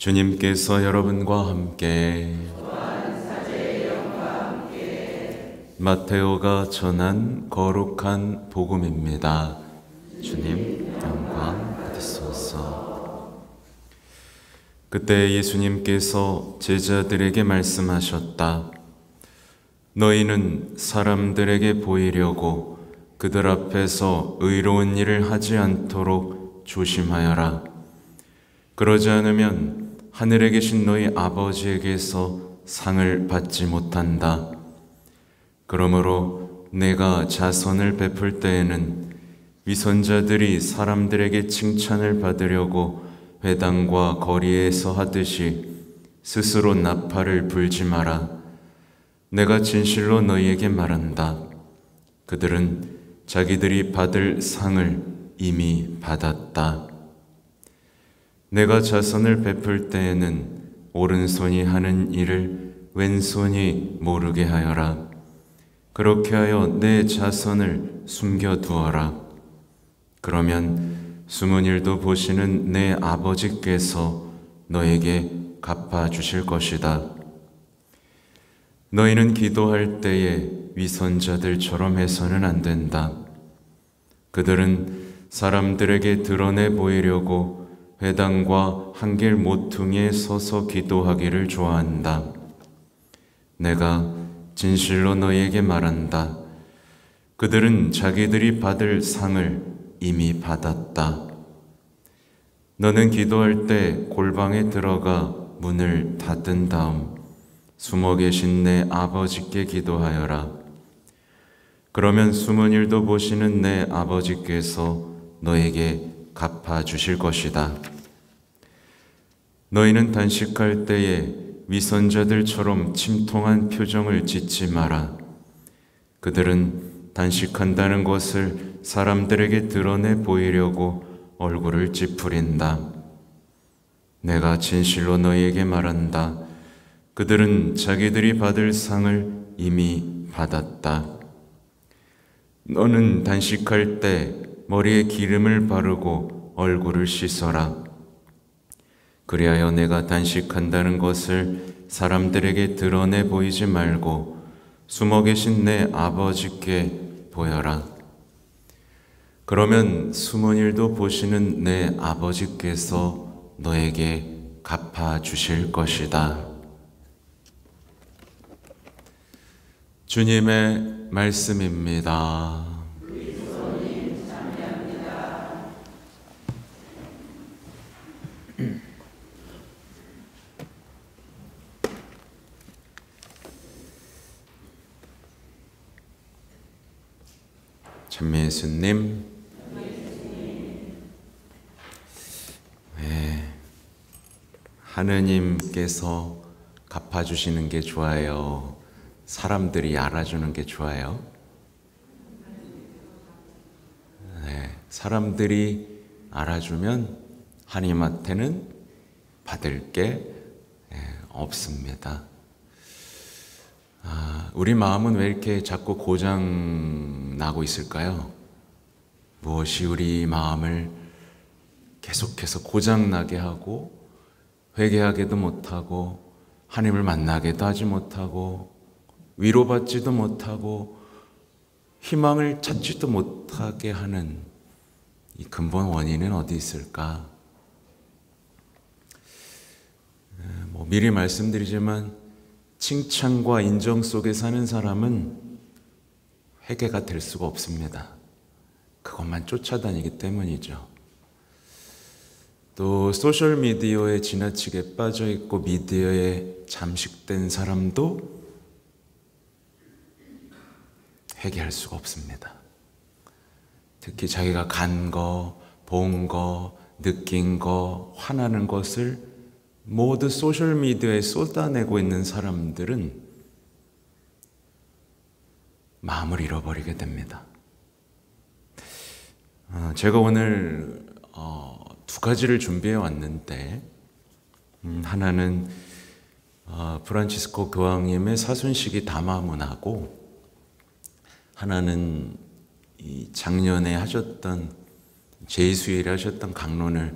주님께서 여러분과 함께 마테오가 전한 거룩한 복음입니다. 주님 영광 받으소서. 그때 예수님께서 제자들에게 말씀하셨다. 너희는 사람들에게 보이려고 그들 앞에서 의로운 일을 하지 않도록 조심하여라. 그러지 않으면 하늘에 계신 너희 아버지에게서 상을 받지 못한다. 그러므로 내가 자선을 베풀 때에는 위선자들이 사람들에게 칭찬을 받으려고 회당과 거리에서 하듯이 스스로 나팔을 불지 마라. 내가 진실로 너희에게 말한다. 그들은 자기들이 받을 상을 이미 받았다. 내가 자선을 베풀 때에는 오른손이 하는 일을 왼손이 모르게 하여라. 그렇게 하여 내 자선을 숨겨두어라. 그러면 숨은 일도 보시는 내 아버지께서 너에게 갚아주실 것이다. 너희는 기도할 때에 위선자들처럼 해서는 안 된다. 그들은 사람들에게 드러내 보이려고 회당과 한길 모퉁이에 서서 기도하기를 좋아한다. 내가 진실로 너희에게 말한다. 그들은 자기들이 받을 상을 이미 받았다. 너는 기도할 때 골방에 들어가 문을 닫은 다음 숨어 계신 내 아버지께 기도하여라. 그러면 숨은 일도 보시는 내 아버지께서 너에게 갚아주실 것이다. 너희는 단식할 때에 위선자들처럼 침통한 표정을 짓지 마라. 그들은 단식한다는 것을 사람들에게 드러내 보이려고 얼굴을 찌푸린다. 내가 진실로 너희에게 말한다. 그들은 자기들이 받을 상을 이미 받았다. 너는 단식할 때 머리에 기름을 바르고 얼굴을 씻어라. 그리하여 내가 단식한다는 것을 사람들에게 드러내 보이지 말고 숨어 계신 내 아버지께 보여라. 그러면 숨은 일도 보시는 내 아버지께서 너에게 갚아주실 것이다. 주님의 말씀입니다. 참매 예수님, 하느님께서 갚아주시는 게 좋아요? 사람들이 알아주는 게 좋아요? 사람들이 알아주면 하나님한테는 받을 게 없습니다. 우리 마음은 왜 이렇게 자꾸 고장 나고 있을까요? 무엇이 우리 마음을 계속해서 고장 나게 하고 회개하게도 못하고 하나님을 만나게도 하지 못하고 위로받지도 못하고 희망을 찾지도 못하게 하는 이 근본 원인은 어디 있을까? 미리 말씀드리지만 칭찬과 인정 속에 사는 사람은 회개가 될 수가 없습니다. 그것만 쫓아다니기 때문이죠. 또 소셜미디어에 지나치게 빠져있고 미디어에 잠식된 사람도 회개할 수가 없습니다. 특히 자기가 간 거, 본 거, 느낀 거, 화나는 것을 모두 소셜미디어에 쏟아내고 있는 사람들은 마음을 잃어버리게 됩니다. 제가 오늘 두 가지를 준비해 왔는데 하나는 프란치스코 교황님의 사순식이 담화문하고 하나는 이 작년에 하셨던 제수일에 하셨던 강론을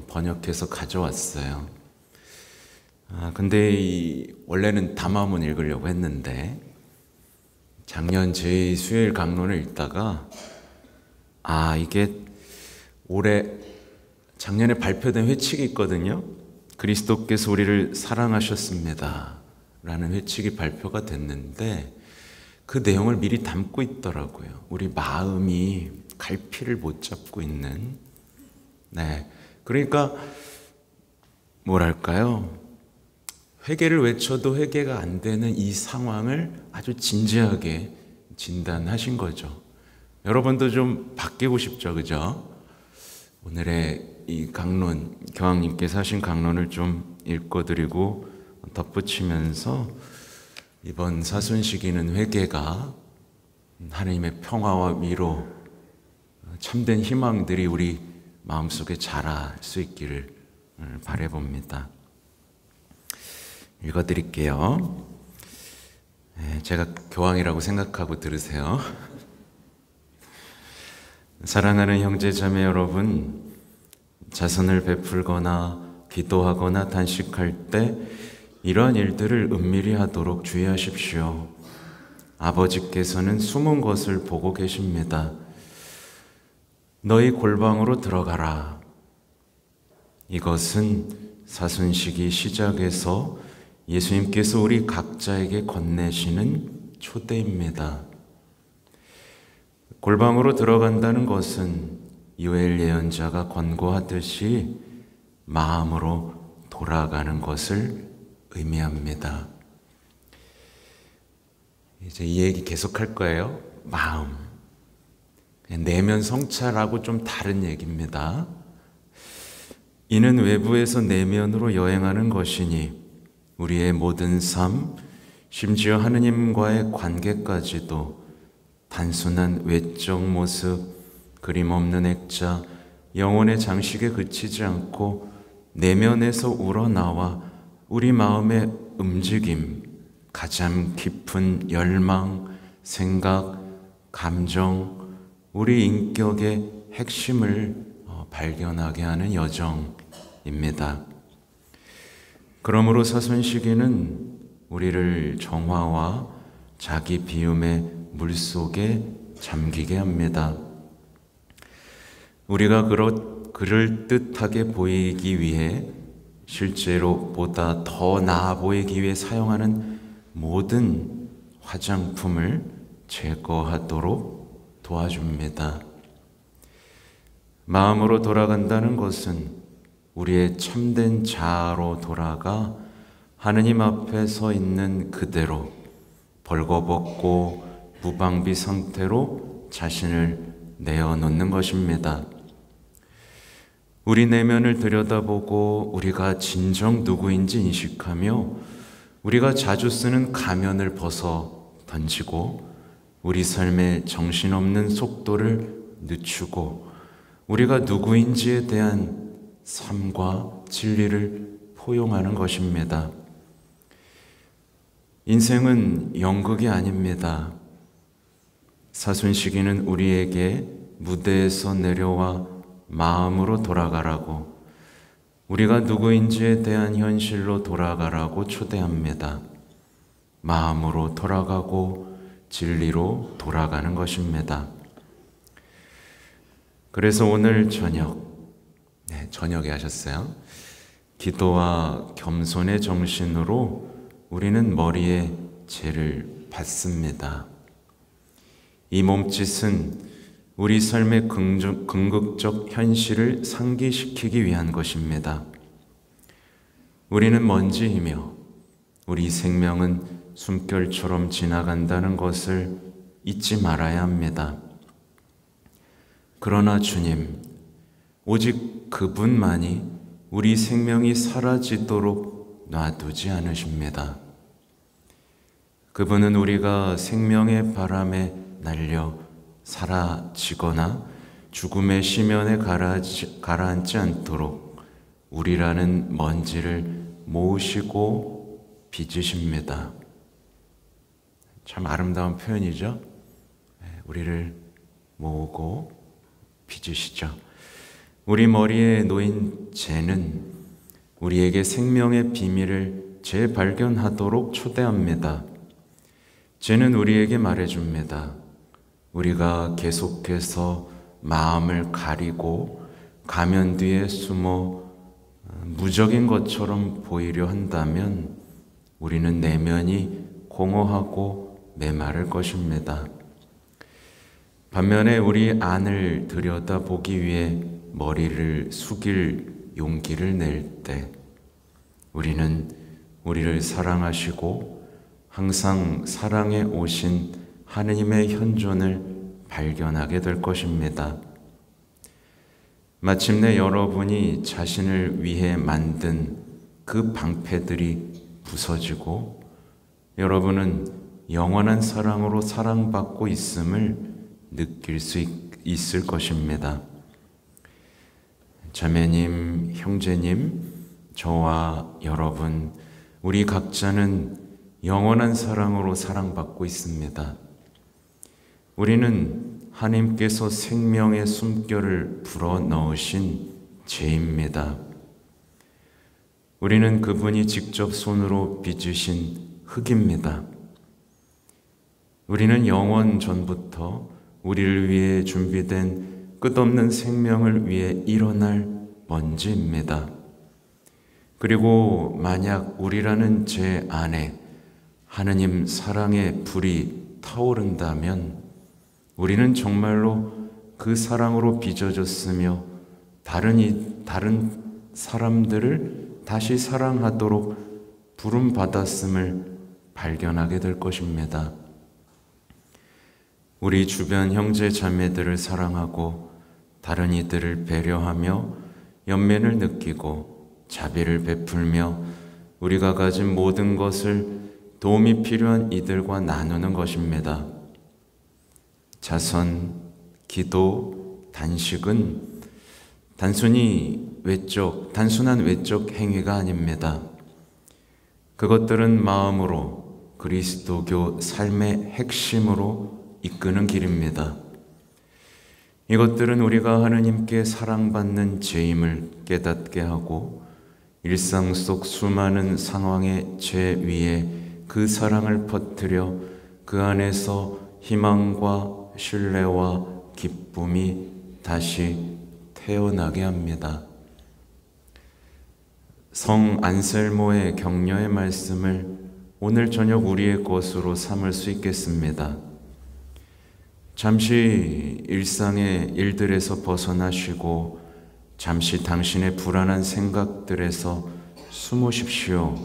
번역해서 가져왔어요. 근데 원래는 담화문 읽으려고 했는데 작년 제 수요일 강론을 읽다가 이게 작년에 발표된 회칙이 있거든요. 그리스도께서 우리를 사랑하셨습니다 라는 회칙이 발표가 됐는데 그 내용을 미리 담고 있더라고요. 우리 마음이 갈피를 못 잡고 있는, 그러니까 뭐랄까요, 회개를 외쳐도 회개가 안 되는 이 상황을 아주 진지하게 진단하신 거죠. 여러분도 좀 바뀌고 싶죠, 그죠? 오늘의 이 강론, 교황님께서 하신 강론을 좀 읽어드리고 덧붙이면서 이번 사순 시기는 회개가 하나님의 평화와 위로, 참된 희망들이 우리 마음속에 자랄 수 있기를 바라봅니다. 읽어드릴게요. 제가 교황이라고 생각하고 들으세요. 사랑하는 형제자매 여러분, 자선을 베풀거나 기도하거나 단식할 때 이러한 일들을 은밀히 하도록 주의하십시오. 아버지께서는 숨은 것을 보고 계십니다. 너희 골방으로 들어가라. 이것은 사순시기 시작에서 예수님께서 우리 각자에게 건네시는 초대입니다. 골방으로 들어간다는 것은 요엘 예언자가 권고하듯이 마음으로 돌아가는 것을 의미합니다. 이제 이 얘기 계속할 거예요. 마음. 내면 성찰하고 좀 다른 얘기입니다. 이는 외부에서 내면으로 여행하는 것이니 우리의 모든 삶, 심지어 하느님과의 관계까지도 단순한 외적 모습, 그림 없는 액자, 영혼의 장식에 그치지 않고 내면에서 우러나와 우리 마음의 움직임, 가장 깊은 열망, 생각, 감정, 우리 인격의 핵심을 발견하게 하는 여정입니다. 그러므로 사순시기는 우리를 정화와 자기 비움의 물속에 잠기게 합니다. 우리가 그럴듯하게 보이기 위해, 실제로 보다 더 나아 보이기 위해 사용하는 모든 화장품을 제거하도록 도와줍니다. 마음으로 돌아간다는 것은 우리의 참된 자아로 돌아가 하느님 앞에 서 있는 그대로 벌거벗고 무방비 상태로 자신을 내어놓는 것입니다. 우리 내면을 들여다보고 우리가 진정 누구인지 인식하며 우리가 자주 쓰는 가면을 벗어 던지고 우리 삶의 정신없는 속도를 늦추고 우리가 누구인지에 대한 삶과 진리를 포용하는 것입니다. 인생은 연극이 아닙니다. 사순시기는 우리에게 무대에서 내려와 마음으로 돌아가라고, 우리가 누구인지에 대한 현실로 돌아가라고 초대합니다. 마음으로 돌아가고 진리로 돌아가는 것입니다. 그래서 오늘 저녁에 하셨어요. 기도와 겸손의 정신으로 우리는 머리에 죄를 받습니다. 이 몸짓은 우리 삶의 궁극적 현실을 상기시키기 위한 것입니다. 우리는 먼지이며 우리 생명은 숨결처럼 지나간다는 것을 잊지 말아야 합니다. 그러나 주님, 오직 그분만이 우리 생명이 사라지도록 놔두지 않으십니다. 그분은 우리가 생명의 바람에 날려 사라지거나 죽음의 심연에 가라앉지 않도록 우리라는 먼지를 모으시고 빚으십니다. 참 아름다운 표현이죠. 우리를 모으고 빚으시죠. 우리 머리에 놓인 죄는 우리에게 생명의 비밀을 재발견하도록 초대합니다. 죄는 우리에게 말해줍니다. 우리가 계속해서 마음을 가리고 가면 뒤에 숨어 무적인 것처럼 보이려 한다면 우리는 내면이 공허하고 메마를 것입니다. 반면에 우리 안을 들여다보기 위해 머리를 숙일 용기를 낼 때 우리는 우리를 사랑하시고 항상 사랑해 오신 하느님의 현존을 발견하게 될 것입니다. 마침내 여러분이 자신을 위해 만든 그 방패들이 부서지고 여러분은 영원한 사랑으로 사랑받고 있음을 느낄 수 있을 것입니다. 자매님, 형제님, 저와 여러분, 우리 각자는 영원한 사랑으로 사랑받고 있습니다. 우리는 하나님께서 생명의 숨결을 불어넣으신 죄입니다. 우리는 그분이 직접 손으로 빚으신 흙입니다. 우리는 영원 전부터 우리를 위해 준비된 끝없는 생명을 위해 일어날 먼지입니다. 그리고 만약 우리라는 죄 안에 하느님 사랑의 불이 타오른다면 우리는 정말로 그 사랑으로 빚어졌으며 다른 사람들을 다시 사랑하도록 부름받았음을 발견하게 될 것입니다. 우리 주변 형제 자매들을 사랑하고 다른 이들을 배려하며 연민을 느끼고 자비를 베풀며 우리가 가진 모든 것을 도움이 필요한 이들과 나누는 것입니다. 자선, 기도, 단식은 단순한 외적 행위가 아닙니다. 그것들은 마음으로 그리스도교 삶의 핵심으로 이끄는 길입니다. 이것들은 우리가 하느님께 사랑받는 죄임을 깨닫게 하고 일상 속 수많은 상황의 죄 위에 그 사랑을 퍼뜨려 그 안에서 희망과 신뢰와 기쁨이 다시 태어나게 합니다. 성 안셀모의 격려의 말씀을 오늘 저녁 우리의 것으로 삼을 수 있겠습니다. 잠시 일상의 일들에서 벗어나시고 잠시 당신의 불안한 생각들에서 숨으십시오.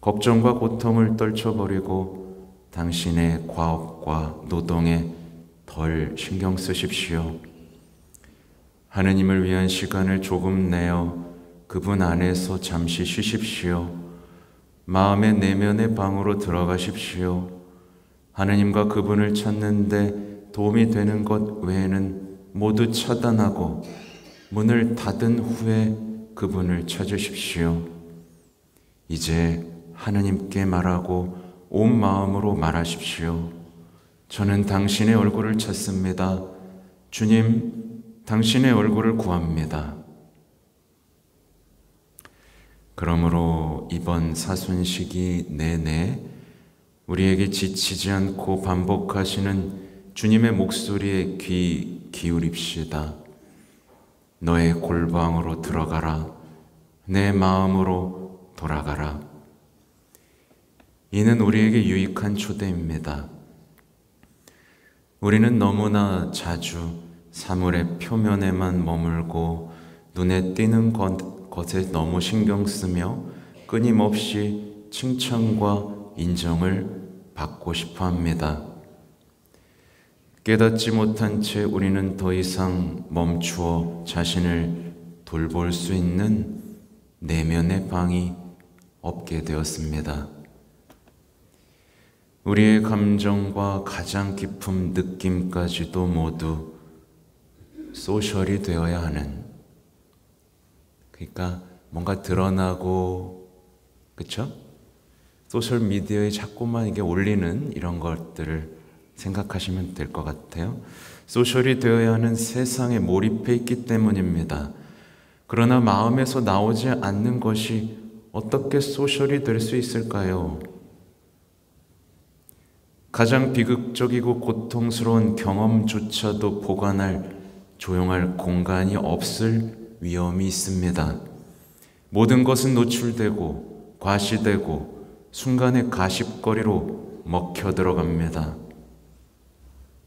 걱정과 고통을 떨쳐버리고 당신의 과업과 노동에 덜 신경 쓰십시오. 하느님을 위한 시간을 조금 내어 그분 안에서 잠시 쉬십시오. 마음의 내면의 방으로 들어가십시오. 하느님과 그분을 찾는데 도움이 되는 것 외에는 모두 차단하고 문을 닫은 후에 그분을 찾으십시오. 이제 하느님께 말하고 온 마음으로 말하십시오. 저는 당신의 얼굴을 찾습니다. 주님, 당신의 얼굴을 구합니다. 그러므로 이번 사순 시기 내내 우리에게 지치지 않고 반복하시는 주님의 목소리에 귀 기울입시다. 너의 골방으로 들어가라. 내 마음으로 돌아가라. 이는 우리에게 유익한 초대입니다. 우리는 너무나 자주 사물의 표면에만 머물고 눈에 띄는 것에 너무 신경 쓰며 끊임없이 칭찬과 인정을 받고 싶어 합니다. 깨닫지 못한 채 우리는 더 이상 멈추어 자신을 돌볼 수 있는 내면의 방이 없게 되었습니다. 우리의 감정과 가장 깊은 느낌까지도 모두 소셜이 되어야 하는, 그러니까 뭔가 드러나고, 그쵸? 소셜 미디어에 자꾸만 이게 올리는 이런 것들을 생각하시면 될 것 같아요. 소셜이 되어야 하는 세상에 몰입해 있기 때문입니다. 그러나 마음에서 나오지 않는 것이 어떻게 소셜이 될 수 있을까요? 가장 비극적이고 고통스러운 경험조차도 보관할 조용할 공간이 없을 위험이 있습니다. 모든 것은 노출되고 과시되고 순간의 가십거리로 먹혀 들어갑니다.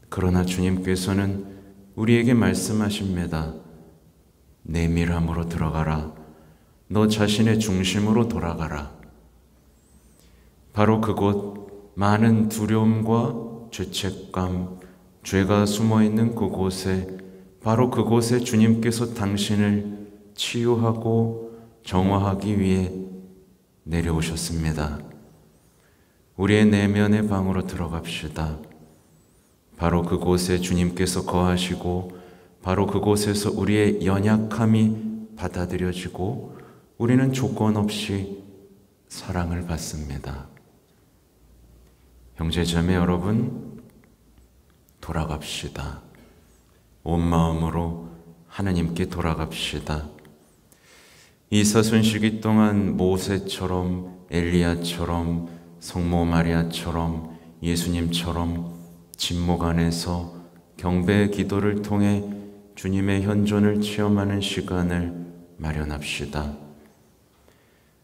그러나 주님께서는 우리에게 말씀하십니다. 내밀함으로 들어가라. 너 자신의 중심으로 돌아가라. 바로 그곳, 많은 두려움과 죄책감, 죄가 숨어있는 그곳에, 바로 그곳에 주님께서 당신을 치유하고 정화하기 위해 내려오셨습니다. 우리의 내면의 방으로 들어갑시다. 바로 그곳에 주님께서 거하시고, 바로 그곳에서 우리의 연약함이 받아들여지고 우리는 조건 없이 사랑을 받습니다. 형제자매 여러분, 돌아갑시다. 온 마음으로 하나님께 돌아갑시다. 이 사순 시기 동안 모세처럼, 엘리야처럼, 성모 마리아처럼, 예수님처럼 침묵 안에서 경배의 기도를 통해 주님의 현존을 체험하는 시간을 마련합시다.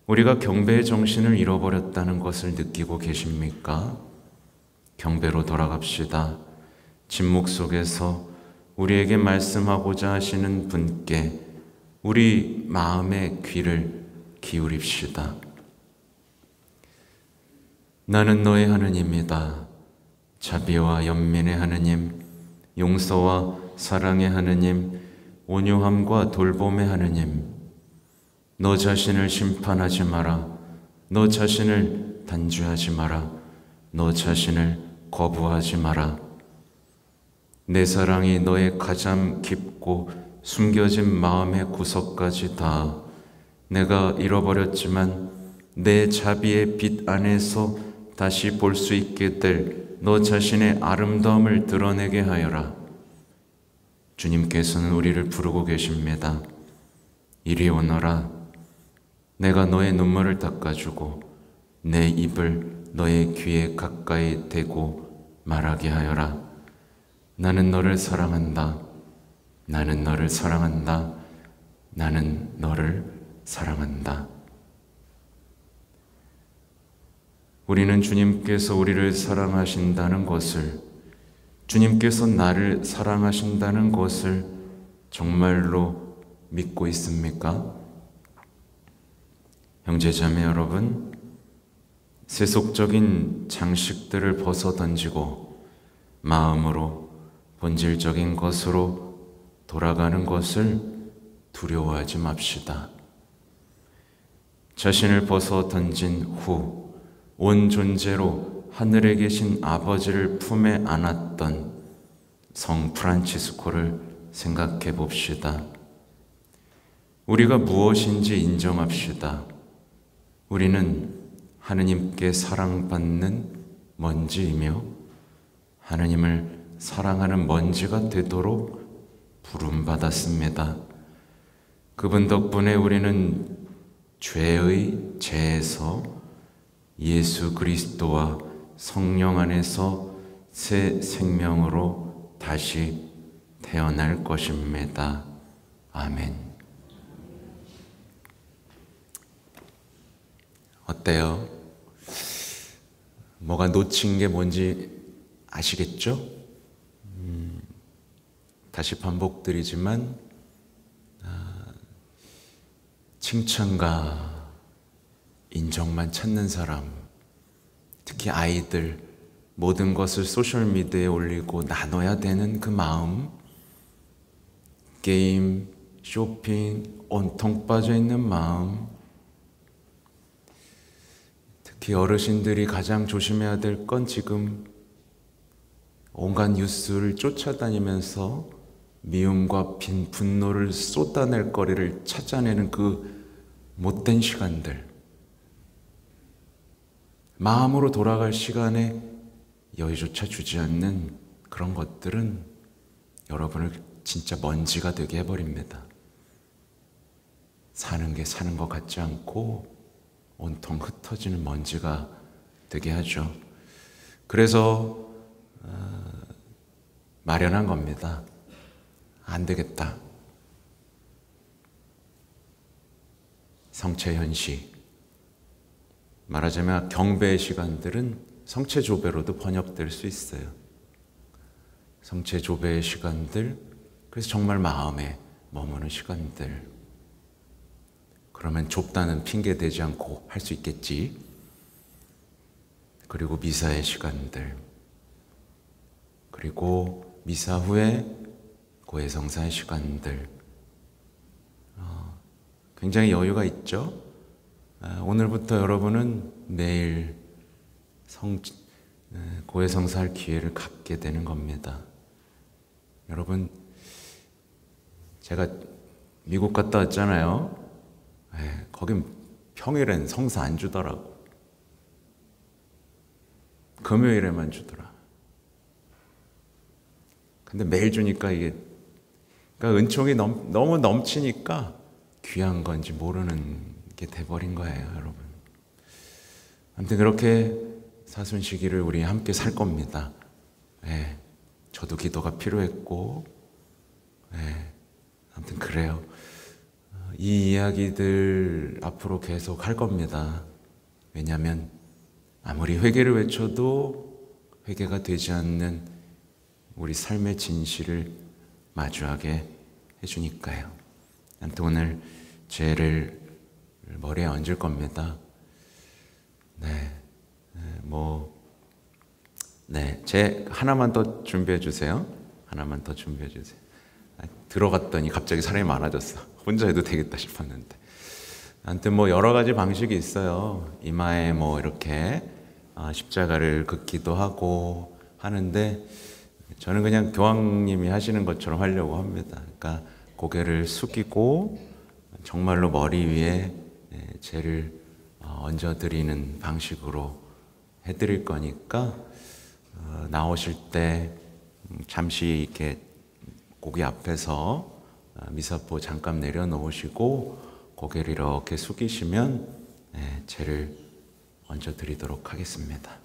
우리가 경배의 정신을 잃어버렸다는 것을 느끼고 계십니까? 경배로 돌아갑시다. 침묵 속에서 우리에게 말씀하고자 하시는 분께 우리 마음의 귀를 기울입시다. 나는 너의 하느님이다. 자비와 연민의 하느님, 용서와 사랑의 하느님, 온유함과 돌봄의 하느님, 너 자신을 심판하지 마라. 너 자신을 단죄하지 마라. 너 자신을 거부하지 마라. 내 사랑이 너의 가장 깊고 숨겨진 마음의 구석까지 다 내가 잃어버렸지만 내 자비의 빛 안에서 다시 볼 수 있게 될 너 자신의 아름다움을 드러내게 하여라. 주님께서는 우리를 부르고 계십니다. 이리 오너라. 내가 너의 눈물을 닦아주고 내 입을 너의 귀에 가까이 대고 말하게 하여라. 나는 너를 사랑한다. 나는 너를 사랑한다. 나는 너를 사랑한다. 우리는 주님께서 우리를 사랑하신다는 것을, 주님께서 나를 사랑하신다는 것을 정말로 믿고 있습니까? 형제자매 여러분, 세속적인 장식들을 벗어던지고 마음으로 본질적인 것으로 돌아가는 것을 두려워하지 맙시다. 자신을 벗어던진 후 온 존재로 하늘에 계신 아버지를 품에 안았던 성 프란치스코를 생각해 봅시다. 우리가 무엇인지 인정합시다. 우리는 하느님께 사랑받는 먼지이며 하느님을 사랑하는 먼지가 되도록 부름받았습니다. 그분 덕분에 우리는 죄의 죄에서 예수 그리스도와 성령 안에서 새 생명으로 다시 태어날 것입니다. 아멘. 어때요? 뭐가 놓친 게 뭔지 아시겠죠? 다시 반복드리지만 칭찬과 인정만 찾는 사람, 특히 아이들, 모든 것을 소셜미디어에 올리고 나눠야 되는 그 마음, 게임, 쇼핑, 온통 빠져있는 마음, 특히 어르신들이 가장 조심해야 될 건 지금 온갖 뉴스를 쫓아다니면서 미움과 분노를 쏟아낼 거리를 찾아내는 그 못된 시간들, 마음으로 돌아갈 시간에 여유조차 주지 않는 그런 것들은 여러분을 진짜 먼지가 되게 해버립니다. 사는 게 사는 것 같지 않고 온통 흩어지는 먼지가 되게 하죠. 그래서 마련한 겁니다. 안 되겠다. 성체현시. 말하자면 경배의 시간들은 성체조배로도 번역될 수 있어요. 성체조배의 시간들, 그래서 정말 마음에 머무는 시간들. 그러면 좁다는 핑계 대지 않고 할 수 있겠지. 그리고 미사의 시간들. 그리고 미사 후에 고해성사의 시간들. 굉장히 여유가 있죠. 오늘부터 여러분은 매일 고해성사할 기회를 갖게 되는 겁니다. 여러분, 제가 미국 갔다 왔잖아요. 거긴 평일엔 성사 안 주더라고. 금요일에만 주더라. 근데 매일 주니까 이게, 그러니까 은총이 너무 넘치니까 귀한 건지 모르는 게 돼버린 거예요, 여러분. 아무튼 그렇게 사순시기를 우리 함께 살 겁니다. 저도 기도가 필요했고, 아무튼 그래요. 이 이야기들 앞으로 계속 할 겁니다. 왜냐하면 아무리 회개를 외쳐도 회개가 되지 않는 우리 삶의 진실을 마주하게 해주니까요. 아무튼 오늘 죄를 머리에 얹을 겁니다. 제 하나만 더 준비해 주세요. 하나만 더 준비해 주세요. 들어갔더니 갑자기 사람이 많아졌어. 혼자 해도 되겠다 싶었는데. 아무튼 여러 가지 방식이 있어요. 이마에 이렇게 십자가를 긋기도 하고 하는데, 저는 그냥 교황님이 하시는 것처럼 하려고 합니다. 그러니까 고개를 숙이고 정말로 머리 위에 죄를 얹어드리는 방식으로 해드릴 거니까 나오실 때 잠시 이렇게 고기 앞에서 미사포 잠깐 내려놓으시고 고개를 이렇게 숙이시면 죄를 얹어드리도록 하겠습니다.